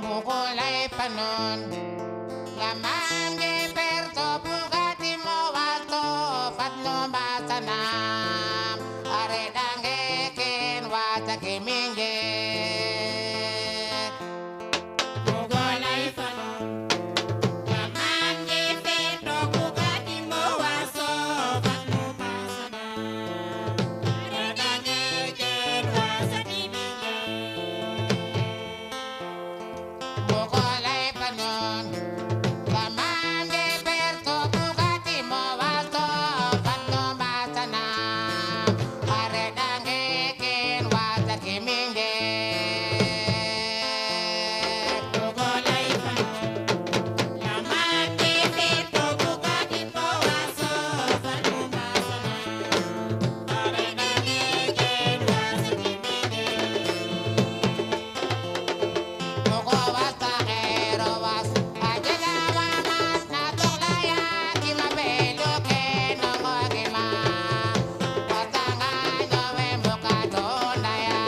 Bukulay panon, lamang giperto bugati mo wato fatno basanam, aredange ken wata kiminge. Bukulay panon, lamang giperto bugati mo wato fatno basanam, aredange ken wata kiminge. Bukulay panon, lamang giperto bugati mo wato fatno basanam, aredange ken wata kiminge. Bukulay panon, lamang giperto bugati mo wato fatno basanam, aredange ken wata kiminge. Boko wasta ero was ajala wamas na tuklaya kima belo ke nongo kima watanga nyowe muka tonaya.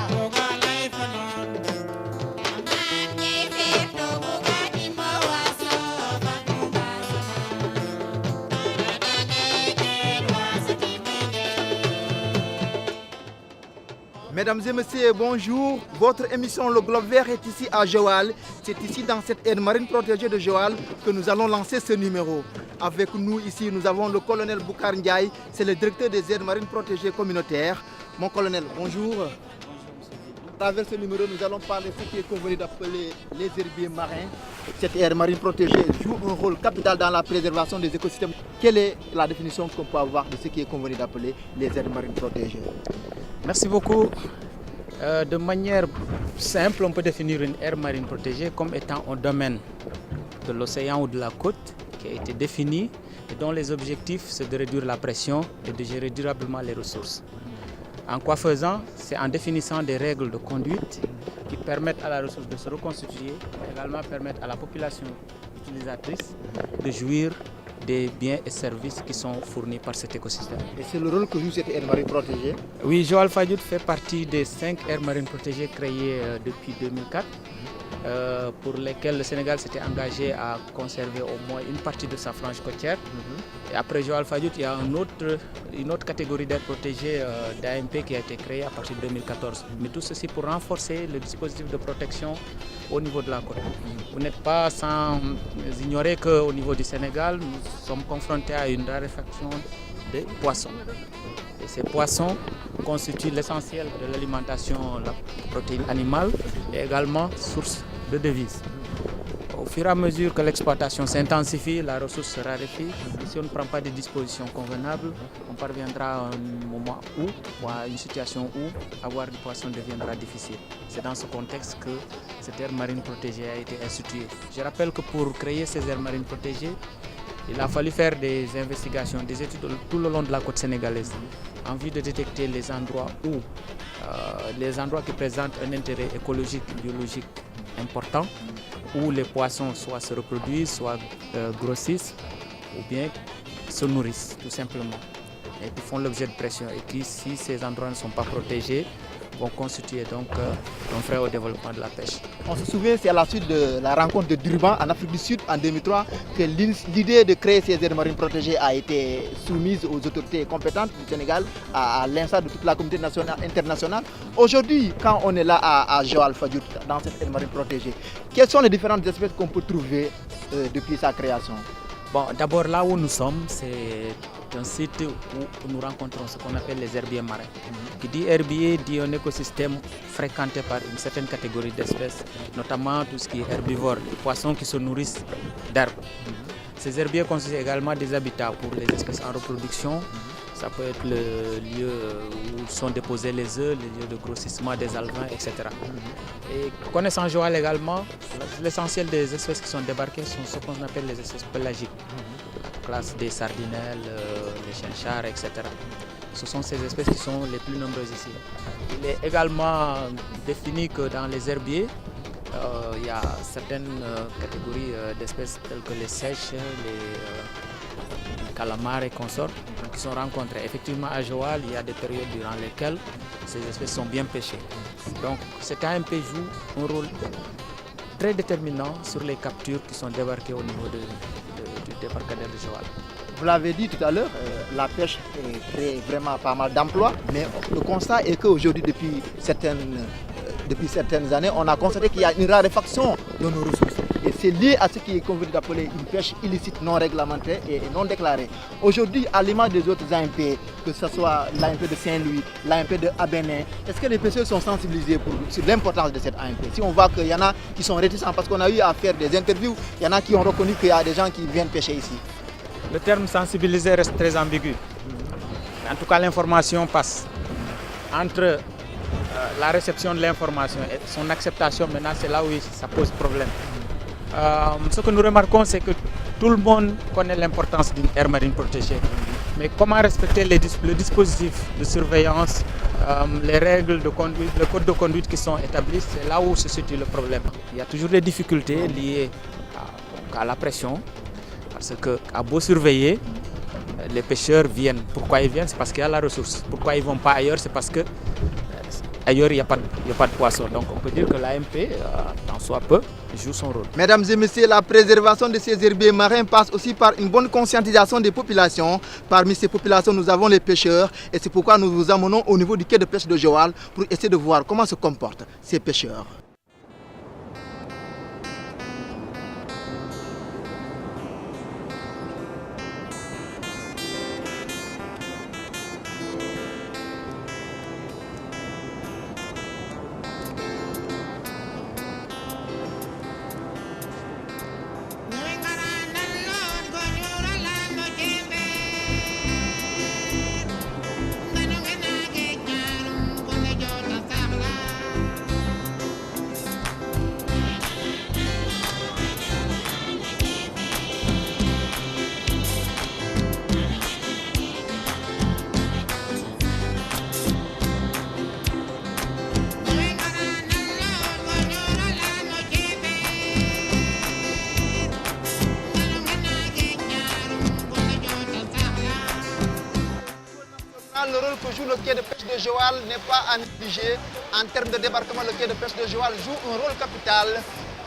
Bukulay panon, lamang giperto bugati mo waso fatno basanam, aredange ken wata kiminge. Mesdames et messieurs, bonjour. Votre émission Le Globe Vert est ici à Joal. C'est ici dans cette aire marine protégée de Joal que nous allons lancer ce numéro. Avec nous ici, nous avons le colonel Boukar Ndiaye, c'est le directeur des aires marines protégées communautaires. Mon colonel, bonjour. À travers ce numéro, nous allons parler de ce qui est convenu d'appeler les herbiers marins. Cette aire marine protégée joue un rôle capital dans la préservation des écosystèmes. Quelle est la définition qu'on peut avoir de ce qui est convenu d'appeler les aires marines protégées? Merci beaucoup. De manière simple, on peut définir une aire marine protégée comme étant un domaine de l'océan ou de la côte qui a été défini et dont les objectifs c'est de réduire la pression et de gérer durablement les ressources. En quoi faisant? C'est en définissant des règles de conduite qui permettent à la ressource de se reconstituer et également permettent à la population utilisatrice de jouir des biens et services qui sont fournis par cet écosystème. Et c'est le rôle que joue cette aire marine protégée. Oui, Joal Fadiouth fait partie des 5 aires marines protégées créées depuis 2004, pour lesquelles le Sénégal s'était engagé à conserver au moins une partie de sa frange côtière. Et après Joal Fadiouth, il y a une autre catégorie d'aires protégées d'AMP qui a été créée à partir de 2014. Mais tout ceci pour renforcer le dispositif de protection au niveau de la côte. Vous n'êtes pas sans ignorer qu'au niveau du Sénégal, nous sommes confrontés à une raréfaction des poissons. Et ces poissons constituent l'essentiel de l'alimentation, la protéine animale et également source de devises. Au fur et à mesure que l'exploitation s'intensifie, la ressource se raréfie. Et si on ne prend pas des dispositions convenables, on parviendra à un moment où, ou à une situation où avoir du poisson deviendra difficile. C'est dans ce contexte que cette aire marine protégée a été instituée. Je rappelle que pour créer ces aires marines protégées, il a fallu faire des investigations, des études tout le long de la côte sénégalaise en vue de détecter les endroits qui présentent un intérêt écologique et biologique important, où les poissons soit se reproduisent, soit grossissent ou bien se nourrissent tout simplement et qui font l'objet de pression et qui, si ces endroits ne sont pas protégés, vont constituer donc un frein au développement de la pêche. On se souvient, c'est à la suite de la rencontre de Durban en Afrique du Sud en 2003 que l'idée de créer ces aires marines protégées a été soumise aux autorités compétentes du Sénégal, à l'instar de toute la communauté internationale. Aujourd'hui, quand on est là à Joal Fadiouth, dans cette aire marine protégée, quelles sont les différentes espèces qu'on peut trouver depuis sa création? Bon, d'abord là où nous sommes, c'est un site où nous rencontrons ce qu'on appelle les herbiers marins. Qui dit herbier dit un écosystème fréquenté par une certaine catégorie d'espèces, notamment tout ce qui est herbivore, les poissons qui se nourrissent d'herbes. Ces herbiers constituent également des habitats pour les espèces en reproduction. Ça peut être le lieu où sont déposés les œufs, les lieux de grossissement des alevins, etc. Et connaissant Joal également, l'essentiel des espèces qui sont débarquées sont ce qu'on appelle les espèces pélagiques. Classe des sardinelles, les chinchards, etc. Ce sont ces espèces qui sont les plus nombreuses ici. Il est également défini que dans les herbiers, il y a certaines catégories d'espèces telles que les sèches, les calamars et consorts qui sont rencontrés. Effectivement, à Joal, il y a des périodes durant lesquelles ces espèces sont bien pêchées. Donc cet AMP joue un rôle très déterminant sur les captures qui sont débarquées au niveau du débarcadère de Joal. Vous l'avez dit tout à l'heure, la pêche crée vraiment pas mal d'emplois, mais le constat est qu'aujourd'hui, depuis certaines années, on a constaté qu'il y a une raréfaction de nos ressources. Et c'est lié à ce qui est convenu d'appeler une pêche illicite non réglementée et non déclarée. Aujourd'hui, à l'image des autres AMP, que ce soit l'AMP de Saint-Louis, l'AMP de Abénin, est-ce que les pêcheurs sont sensibilisés sur l'importance de cette AMP? Si on voit qu'il y en a qui sont réticents, parce qu'on a eu à faire des interviews, il y en a qui ont reconnu qu'il y a des gens qui viennent pêcher ici. Le terme sensibiliser reste très ambigu. En tout cas, l'information passe. Entre la réception de l'information et son acceptation, maintenant, c'est là où ça pose problème. Ce que nous remarquons, c'est que tout le monde connaît l'importance d'une aire marine protégée. Mais comment respecter le dispositif de surveillance, les règles de conduite, le code de conduite qui sont établis, c'est là où se situe le problème. Il y a toujours des difficultés liées à la pression. Parce qu'à beau surveiller, les pêcheurs viennent. Pourquoi ils viennent? C'est parce qu'il y a la ressource. Pourquoi ils ne vont pas ailleurs? C'est parce qu'ailleurs, il n'y a pas de poisson. Donc on peut dire que l'AMP, tant soit peu, joue son rôle. Mesdames et messieurs, la préservation de ces herbiers marins passe aussi par une bonne conscientisation des populations. Parmi ces populations, nous avons les pêcheurs. Et c'est pourquoi nous vous amenons au niveau du quai de pêche de Joal pour essayer de voir comment se comportent ces pêcheurs. Le rôle que joue le quai de pêche de Joal n'est pas à négliger. En termes de débarquement, le quai de pêche de Joal joue un rôle capital.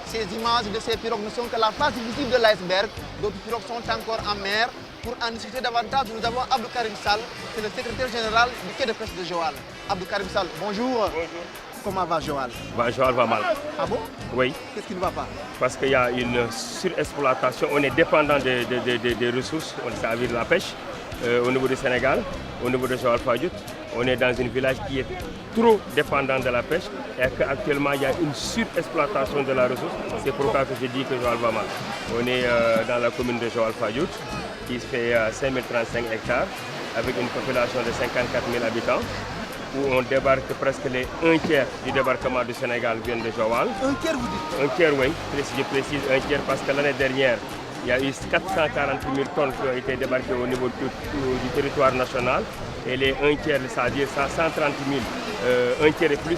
Ces images de ces pirogues ne sont que la face visible de l'iceberg. D'autres pirogues sont encore en mer. Pour en discuter davantage, nous avons Abdou Karim Sall, c'est le secrétaire général du quai de pêche de Joal. Abdou Karim Sall, bonjour. Bonjour. Comment va Joal? Joal va mal. Ah bon? Oui. Qu'est-ce qui ne va pas? Parce qu'il y a une surexploitation. On est dépendant des ressources, ça veut dire la pêche. Au niveau du Sénégal, au niveau de Joal Fadiouth, on est dans un village qui est trop dépendant de la pêche et qu'actuellement il y a une surexploitation de la ressource. C'est pourquoi que je dis que Joal va mal. On est dans la commune de Joal Fadiouth qui fait 5035 hectares avec une population de 54 000 habitants où on débarque presque les 1/3 du débarquement du Sénégal viennent de Joal. 1/3 vous dites? 1/3 oui, je précise 1/3 parce que l'année dernière, il y a eu 440 000 tonnes qui ont été débarquées au niveau du territoire national et les 1/3, c'est-à-dire 130 000, 1/3 et plus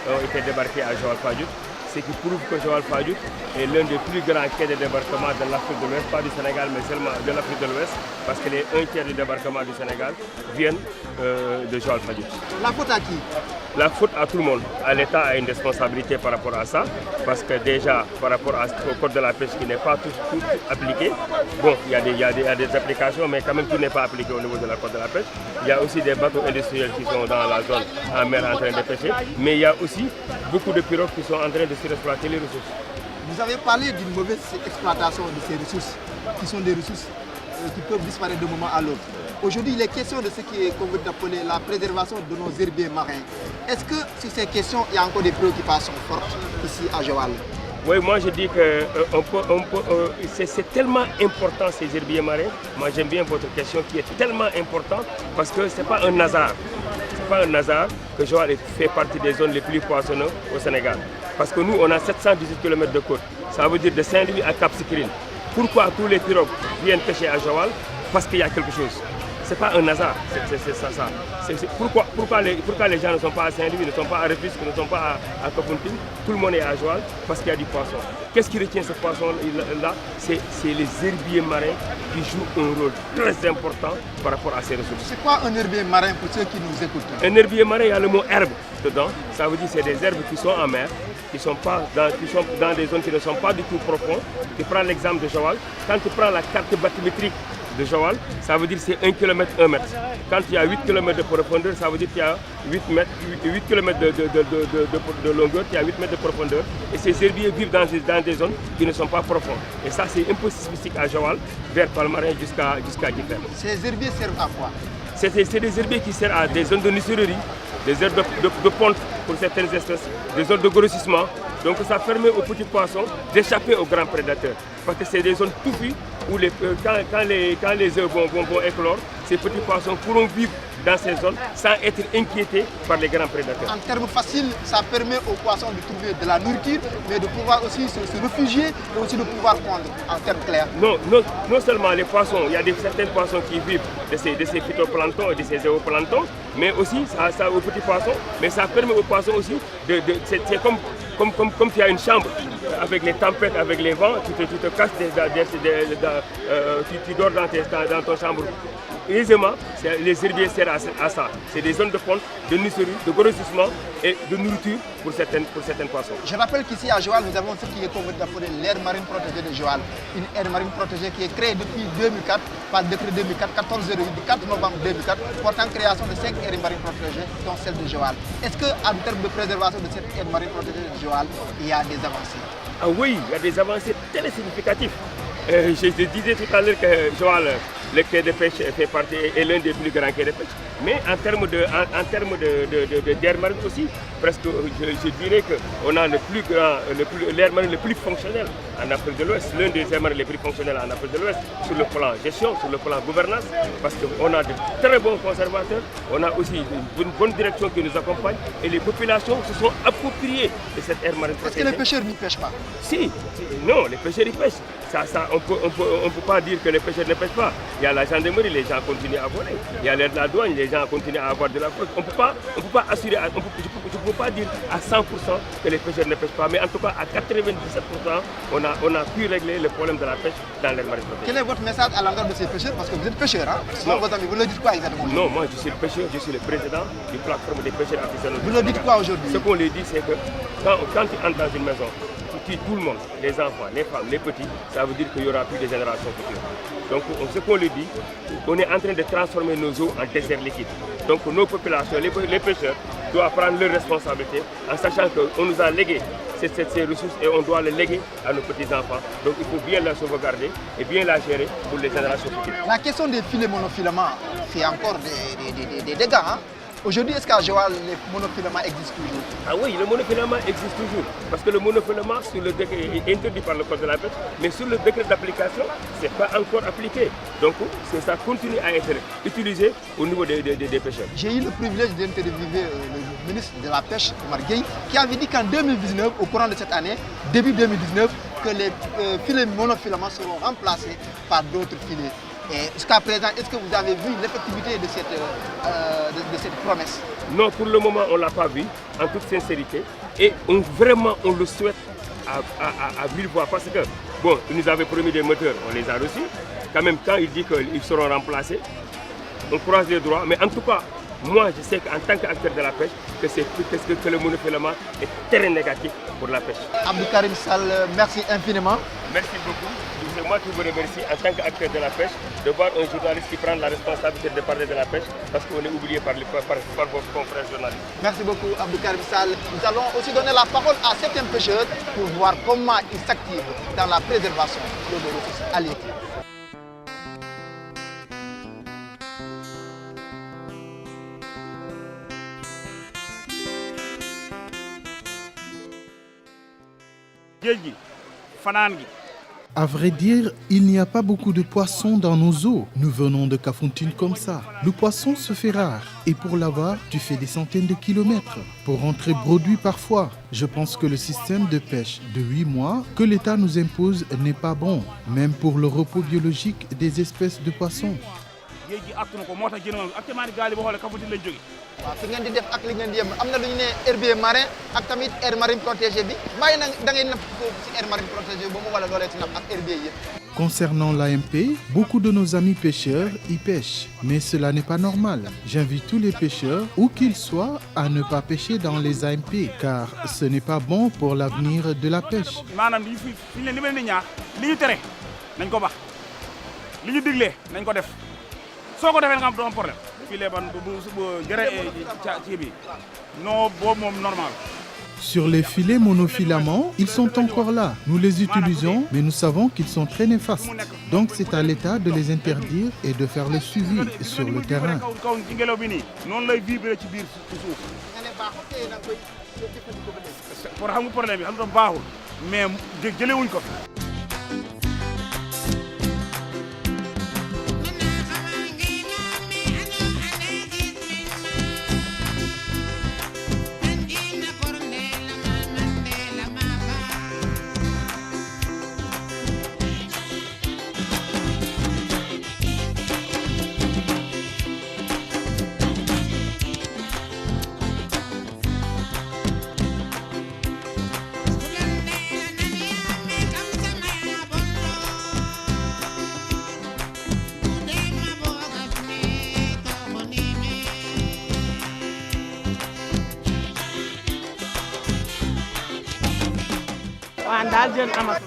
ont été débarqués à Joal Fadiouth. Ce qui prouve que Joal Fadiouth est l'un des plus grands quais de débarquement de l'Afrique de l'Ouest, pas du Sénégal mais seulement de l'Afrique de l'Ouest, parce que les 1/3 du débarquement du Sénégal viennent de Joal Fadiouth. La faute à qui? La faute à tout le monde. L'État a une responsabilité par rapport à ça, parce que déjà par rapport au code de la pêche qui n'est pas tout appliqué, bon, il y a des applications, mais quand même tout n'est pas appliqué au niveau de la code de la pêche. Il y a aussi des bateaux industriels qui sont dans la zone en mer en train de pêcher, mais il y a aussi beaucoup de pirogues qui sont en train de surexploiter les ressources. Vous avez parlé d'une mauvaise exploitation de ces ressources, qui sont des ressources qui peuvent disparaître d'un moment à l'autre. Aujourd'hui, il est question de ce qui est convenu d'appeler la préservation de nos herbiers marins. Est-ce que sur ces questions, il y a encore des préoccupations fortes ici à Joal? Oui, moi je dis que c'est tellement important ces herbiers marins. Moi j'aime bien votre question qui est tellement importante parce que ce n'est pas un hasard. Ce n'est pas un hasard que Joal fait partie des zones les plus poissonneuses au Sénégal. Parce que nous, on a 718 km de côte. Ça veut dire de Saint-Louis à Cap Skirring. Pourquoi tous les pirogues viennent pêcher à Joal? Parce qu'il y a quelque chose. c'est pas un hasard, c'est ça. Pourquoi les gens ne sont pas à Saint-Louis, ne sont pas à Rufisque, ne sont pas à Kafountine, tout le monde est à Joal parce qu'il y a du poisson. Qu'est-ce qui retient ce poisson-là? C'est les herbiers marins qui jouent un rôle très important par rapport à ces ressources. C'est quoi un herbier marin pour ceux qui nous écoutent? Un herbier marin, il y a le mot herbe dedans. Ça veut dire que c'est des herbes qui sont en mer, qui sont dans des zones qui ne sont pas du tout profondes. Tu prends l'exemple de Joal. Quand tu prends la carte bathymétrique de Joal, ça veut dire que c'est 1 km, 1 mètre. Quand il y a 8 km de profondeur, ça veut dire qu'il y a 8 km de longueur, il y a 8 mètres de profondeur. Et ces herbiers vivent dans des zones qui ne sont pas profondes. Et ça, c'est un peu spécifique à Joal, vers Palmarin jusqu'à Differ. Ces herbiers servent à quoi? C'est des herbiers qui servent à des zones de nicellerie, des aires de ponte pour certaines espèces, des zones de grossissement. Donc ça permet aux petits poissons d'échapper aux grands prédateurs. Parce que c'est des zones touffues où quand les œufs vont éclore, ces petits poissons pourront vivre dans ces zones sans être inquiétés par les grands prédateurs. En termes faciles, ça permet aux poissons de trouver de la nourriture, mais de pouvoir aussi se réfugier et aussi de pouvoir pondre en termes clairs. Non seulement les poissons, il y a certains poissons qui vivent de ces phytoplanctons et de ces zooplanctons, mais aussi ça aux petits poissons, mais ça permet aux poissons aussi c'est comme tu as une chambre avec les tempêtes, avec les vents, tu te casses, tu dors dans ton chambre. Aisément, les herbiers servent à ça. C'est des zones de ponte, de nicellerie, de grossissement et de nourriture pour certains poissons. Je rappelle qu'ici à Joal, nous avons ce qui est connu d'appeler l'aire marine protégée de Joal. Une aire marine protégée qui est créée depuis 2004 par le décret 2004, 1408 du 4 novembre 2004, portant création de 5 aires marines protégées, dont celle de Joal. Est-ce qu'en termes de préservation de cette aire marine protégée de Joal, il y a des avancées? Ah oui, il y a des avancées très significatives. Je disais tout à l'heure que Joal, le quai de pêche est l'un des plus grands quais de pêche. Mais en termes d'air marine aussi, presque, je dirais qu'on a l'air marine le plus fonctionnel en Afrique de l'Ouest, l'un des aires marines les plus fonctionnels en Afrique de l'Ouest, sur le plan gestion, sur le plan gouvernance, parce qu'on a de très bons conservateurs, on a aussi une bonne direction qui nous accompagne et les populations se sont appropriées de cette aire marine. Est-ce que les pêcheurs n'y pêchent pas? Non, les pêcheurs y pêchent. On ne peut pas dire que les pêcheurs ne pêchent pas. Il y a la gendarmerie, les gens continuent à voler. Il y a la douane, les gens continuent à avoir de la fraude. On ne peut pas assurer, je ne peux pas dire à 100% que les pêcheurs ne pêchent pas, mais en tout cas à 97%, on a pu régler le problème de la pêche dans les marines protégées. Quel est votre message à l'endroit de ces pêcheurs? Parce que vous êtes pêcheur, hein? Sinon, vos amis, vous leur dites quoi exactement? Non, moi je suis le pêcheur, je suis le président du plateforme des pêcheurs artisanaux. Vous leur dites quoi aujourd'hui? Ce qu'on leur dit, c'est que quand tu entres dans une maison, tu tues tout le monde, les enfants, les femmes, les petits, ça veut dire qu'il n'y aura plus de générations futures. Donc ce qu'on lui dit, on est en train de transformer nos eaux en désert liquide. Donc nos populations, les pêcheurs, doivent prendre leurs responsabilités en sachant qu'on nous a légué ces ressources et on doit les léguer à nos petits-enfants. Donc il faut bien la sauvegarder et bien la gérer pour les générations futures. La question des filets monofilaments fait encore des dégâts, hein? Aujourd'hui, est-ce qu'à Joal, les monofilaments existent toujours? Ah oui, le monofilament existe toujours. Parce que le monofilament sur le décret est interdit par le code de la pêche, mais sur le décret d'application, ce n'est pas encore appliqué. Donc ça continue à être utilisé au niveau des pêcheurs. J'ai eu le privilège d'interviewer le ministre de la Pêche, Omar Gueye, qui avait dit qu'en 2019, au courant de cette année, début 2019, que les filets monofilaments seront remplacés par d'autres filets. Jusqu'à présent, est-ce que vous avez vu l'effectivité de cette promesse? Non, pour le moment, on ne l'a pas vu, en toute sincérité. Et vraiment, on le souhaite à mille voix. Parce que, bon, il nous avait promis des moteurs, on les a reçus. Quand même, quand il dit qu'ils seront remplacés, on croise les doigts. Mais en tout cas, moi, je sais qu'en tant qu'acteur de la pêche, que le monofilament est très négatif pour la pêche. Abdou Karim Sall, merci infiniment. Merci beaucoup. C'est moi qui vous remercie en tant qu'acteur de la pêche de voir un journaliste qui prend la responsabilité de parler de la pêche parce qu'on est oublié par vos confrères journalistes. Merci beaucoup Abdou Karim Sall. Nous allons aussi donner la parole à certains pêcheurs pour voir comment ils s'activent dans la préservation de nos ressources halieutiques. À vrai dire, il n'y a pas beaucoup de poissons dans nos eaux. Nous venons de Kafountine comme ça. Le poisson se fait rare et pour l'avoir, tu fais des centaines de kilomètres. Pour rentrer bredouille parfois. Je pense que le système de pêche de 8 mois que l'État nous impose n'est pas bon, même pour le repos biologique des espèces de poissons. géej gi attunu ko moo tax jën actuellement ni gaal yi boo xoolee Kafountine lañ jóge. waaw fi ngeen di def ak li ngeen di yem am na lu ñu ne herbier marin ak tamit aire marine protégée bi bàyyi na da ngay napp foofu ci aire marine protégée boobu wala loolee ci napp ak herbier yëpp. Concernant l'AMP, beaucoup de nos amis pêcheurs y pêchent, mais cela n'est pas normal. J'invite tous les pêcheurs, où qu'ils soient, à ne pas pêcher dans les AMP, car ce n'est pas bon pour l'avenir de la pêche. maanaam li fi li leen di ñaax li ñu tere nañ ko bax li ñu diglee nañ ko def soo ko defee nga am doo am problème fii lee ban bu jëree ci bi non boobu moom normal. Sur les filets monofilaments, ils sont encore là. Nous les utilisons, mais nous savons qu'ils sont très néfastes. Donc c'est à l'État de les interdire et de faire le suivi sur le terrain. pour xam nga problème bi xam nga baaxul mais jëlewuñ ko fi.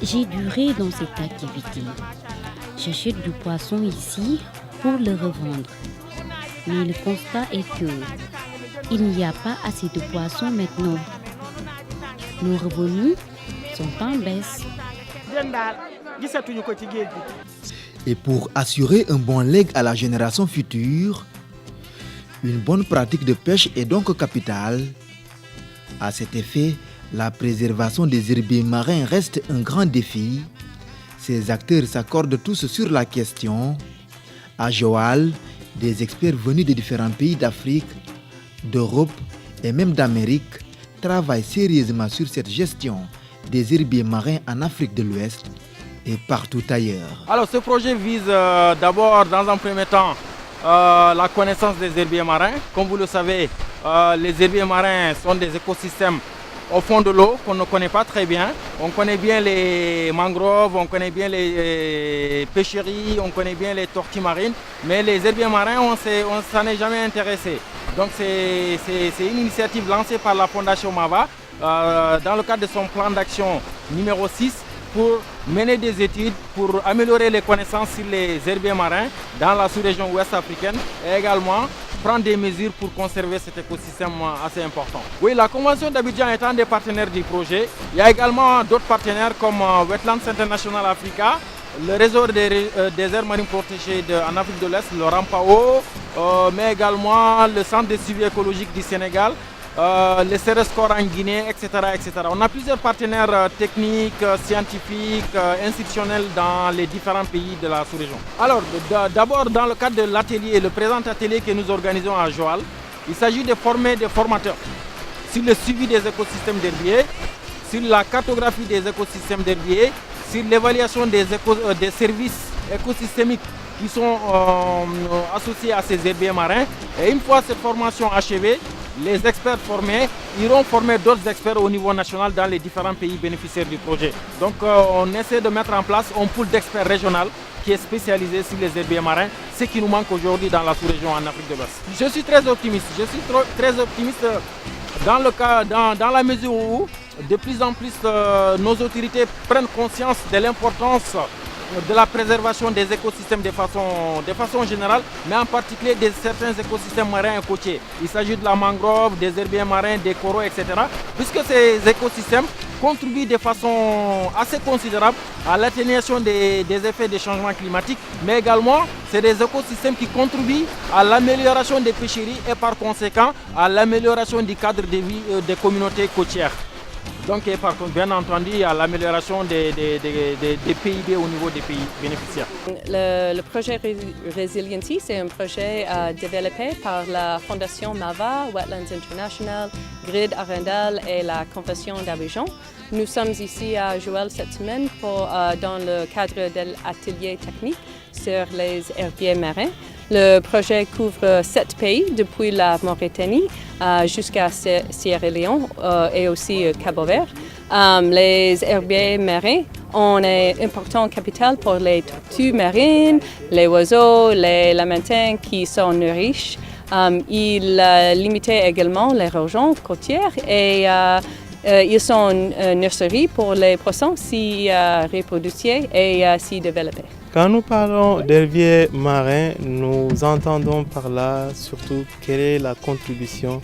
J'ai duré dans cette activité. J'achète du poisson ici pour le revendre. Mais le constat est que il n'y a pas assez de poissons maintenant. Nos revenus sont en baisse. Et pour assurer un bon legs à la génération future, une bonne pratique de pêche est donc capitale. À cet effet, la préservation des herbiers marins reste un grand défi. Ces acteurs s'accordent tous sur la question. À Joal, des experts venus de différents pays d'Afrique, d'Europe et même d'Amérique travaillent sérieusement sur cette gestion des herbiers marins en Afrique de l'Ouest et partout ailleurs. Alors ce projet vise d'abord dans un premier temps la connaissance des herbiers marins. Comme vous le savez, les herbiers marins sont des écosystèmes au fond de l'eau qu'on ne connaît pas très bien. On connaît bien les mangroves, on connaît bien les pêcheries, on connaît bien les tortues marines, mais les herbiers marins, on s'en est jamais intéressé. Donc c'est une initiative lancée par la Fondation Mava dans le cadre de son plan d'action numéro 6 pour mener des études, pour améliorer les connaissances sur les herbiers marins dans la sous-région ouest africaine et également prendre des mesures pour conserver cet écosystème assez important. Oui, la Convention d'Abidjan est un des partenaires du projet. Il y a également d'autres partenaires comme Wetlands International Africa, le réseau des aires marines protégées en Afrique de l'Est, le RAMPAO, mais également le Centre de suivi écologique du Sénégal, le CERESCOR en Guinée, etc., etc. On a plusieurs partenaires techniques, scientifiques, institutionnels dans les différents pays de la sous-région. Alors, d'abord, dans le cadre de l'atelier, le présent atelier que nous organisons à Joal, il s'agit de former des formateurs sur le suivi des écosystèmes d'herbiers, sur la cartographie des écosystèmes d'herbiers, sur l'évaluation des services écosystémiques qui sont associés à ces herbiers marins. Et une fois cette formation achevée, les experts formés iront former d'autres experts au niveau national dans les différents pays bénéficiaires du projet. Donc on essaie de mettre en place un pool d'experts régional qui est spécialisé sur les herbiers marins, ce qui nous manque aujourd'hui dans la sous-région en Afrique de l'Ouest. Je suis très optimiste. Je suis très optimiste dans la mesure où de plus en plus nos autorités prennent conscience de l'importance de la préservation des écosystèmes de façon générale, mais en particulier de certains écosystèmes marins et côtiers. Il s'agit de la mangrove, des herbiers marins, des coraux, etc. Puisque ces écosystèmes contribuent de façon assez considérable à l'atténuation des effets des changements climatiques, mais également c'est des écosystèmes qui contribuent à l'amélioration des pêcheries et par conséquent à l'amélioration du cadre de vie des communautés côtières. Donc, et par contre, bien entendu, à l'amélioration des PIB au niveau des pays bénéficiaires. Le projet Resiliency, c'est un projet développé par la Fondation Mava, Wetlands International, Grid Arendal et la Convention d'Abidjan. Nous sommes ici à Joal cette semaine dans le cadre de l'atelier technique sur les herbiers marins. Le projet couvre 7 pays, depuis la Mauritanie jusqu'à Sierra Leone et aussi Cabo-Vert. Les herbiers marins ont un important capital pour les tortues marines, les oiseaux, les lamantins qui sont riches. Ils limitaient également l'érosion côtière et ils sont une nurserie pour les poissons s'y reproduire et s'y développer. Quand nous parlons d'herbiers marins, nous entendons par là surtout quelle est la contribution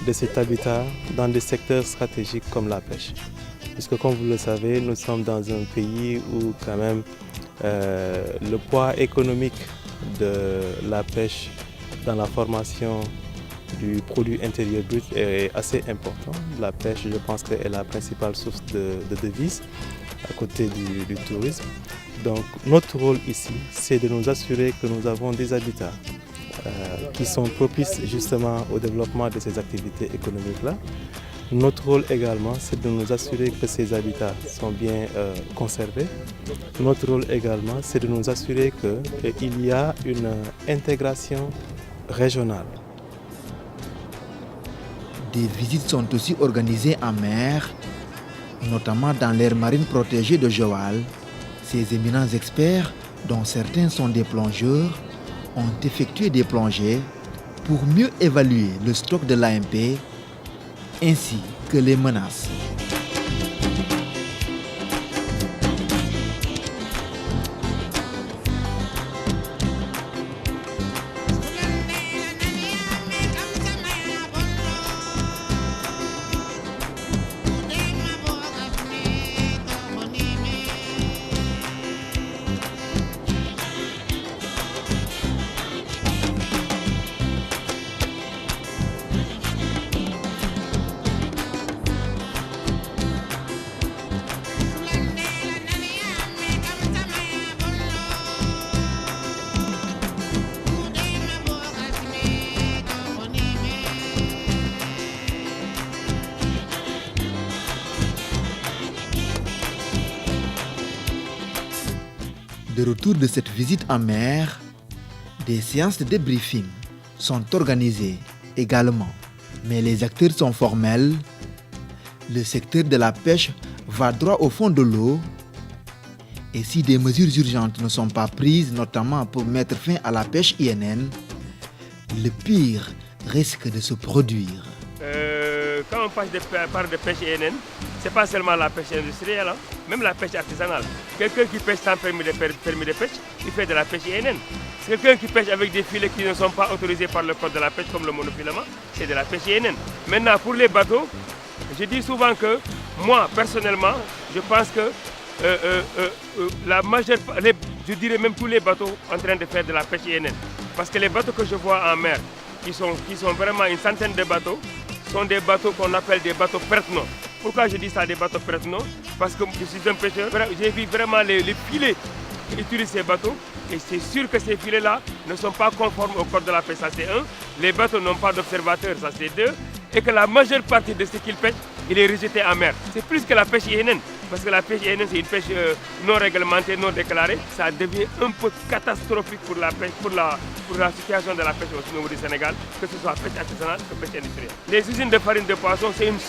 de cet habitat dans des secteurs stratégiques comme la pêche. Puisque comme vous le savez, nous sommes dans un pays où quand même le poids économique de la pêche dans la formation du produit intérieur brut est assez important. La pêche, je pense que est la principale source de devises à côté du tourisme. Donc notre rôle ici, c'est de nous assurer que nous avons des habitats qui sont propices justement au développement de ces activités économiques-là. Notre rôle également, c'est de nous assurer que ces habitats sont bien conservés. Notre rôle également, c'est de nous assurer qu'il y a une intégration régionale. Des visites sont aussi organisées en mer, notamment dans l'aire marine protégée de Joal. Ces éminents experts, dont certains sont des plongeurs, ont effectué des plongées pour mieux évaluer le stock de l'AMP ainsi que les menaces. De retour de cette visite en mer, des séances de débriefing sont organisées également. Mais les acteurs sont formels. Le secteur de la pêche va droit au fond de l'eau. Et si des mesures urgentes ne sont pas prises, notamment pour mettre fin à la pêche INN, le pire risque de se produire. Quand on parle de pêche INN, ce n'est pas seulement la pêche industrielle, même la pêche artisanale. Quelqu'un qui pêche sans permis de pêche, il fait de la pêche INN. Quelqu'un qui pêche avec des filets qui ne sont pas autorisés par le code de la pêche, comme le monofilament, c'est de la pêche INN. Maintenant, pour les bateaux, je dis souvent que moi, personnellement, je pense que la majeure, je dirais même tous les bateaux en train de faire de la pêche INN. Parce que les bateaux que je vois en mer, qui sont vraiment une centaine de bateaux, sont des bateaux qu'on appelle des bateaux pertinents. Pourquoi je dis ça, des bateaux pertinents? Parce que je suis un pêcheur, j'ai vu vraiment les filets qui utilisent ces bateaux. Et c'est sûr que ces filets-là ne sont pas conformes au code de la pêche, ça c'est un. Les bateaux n'ont pas d'observateurs, ça c'est deux. Et que la majeure partie de ce qu'ils pêchent, il est rejeté en mer. C'est plus que la pêche INN. Parce que la pêche INN, c'est une pêche non réglementée, non déclarée. Ça devient un peu catastrophique pour la pêche, pour la situation de la pêche au niveau du Sénégal, que ce soit pêche artisanale ou pêche industrielle. Les usines de farine de poisson, c'est une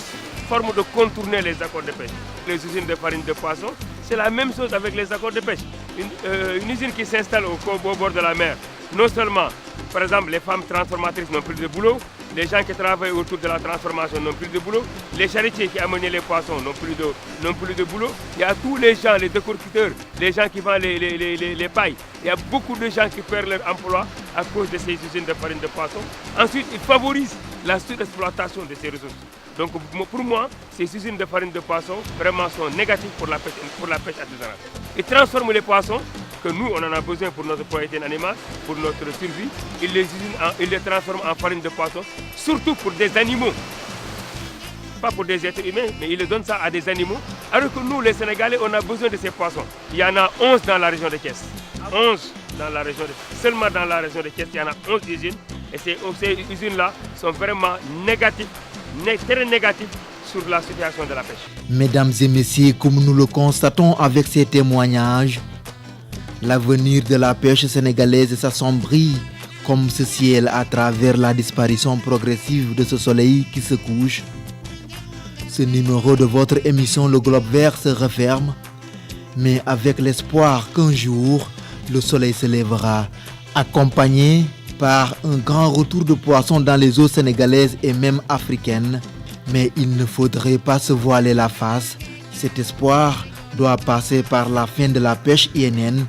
forme de contourner les accords de pêche. Les usines de farine de poisson, c'est la même chose avec les accords de pêche. Une usine qui s'installe au bord de la mer, non seulement, par exemple, les femmes transformatrices n'ont plus de boulot, les gens qui travaillent autour de la transformation n'ont plus de boulot, les charretiers qui amènent les poissons n'ont plus de boulot. Il y a tous les gens, les décortiqueurs, les gens qui vendent les pailles. Il y a beaucoup de gens qui perdent leur emploi à cause de ces usines de farine de poisson. Ensuite, ils favorisent la surexploitation de ces ressources. Donc pour moi, ces usines de farine de poisson vraiment sont négatives pour la pêche artisanale. Ils transforment les poissons, que nous on en a besoin pour notre protéine animale, pour notre survie, ils les transforment en farine de poisson, surtout pour des animaux. Pas pour des êtres humains, mais ils donnent ça à des animaux. Alors que nous, les Sénégalais, on a besoin de ces poissons. Il y en a 11 dans la région de Thiès. 11 dans la région de Thiès. Seulement dans la région de Thiès, il y en a 11 usines. Et ces usines-là sont vraiment négatives, très négatives sur la situation de la pêche. Mesdames et messieurs, comme nous le constatons avec ces témoignages, L'avenir de la pêche sénégalaise s'assombrit comme ce ciel à travers la disparition progressive de ce soleil qui se couche. Ce numéro de votre émission Le Globe Vert se referme, mais avec l'espoir qu'un jour, le soleil se lèvera, accompagné par un grand retour de poissons dans les eaux sénégalaises et même africaines. Mais il ne faudrait pas se voiler la face. Cet espoir doit passer par la fin de la pêche INN,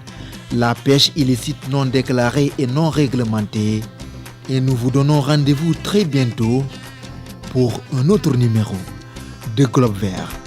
la pêche illicite non déclarée et non réglementée. Et nous vous donnons rendez-vous très bientôt pour un autre numéro de Globe Vert.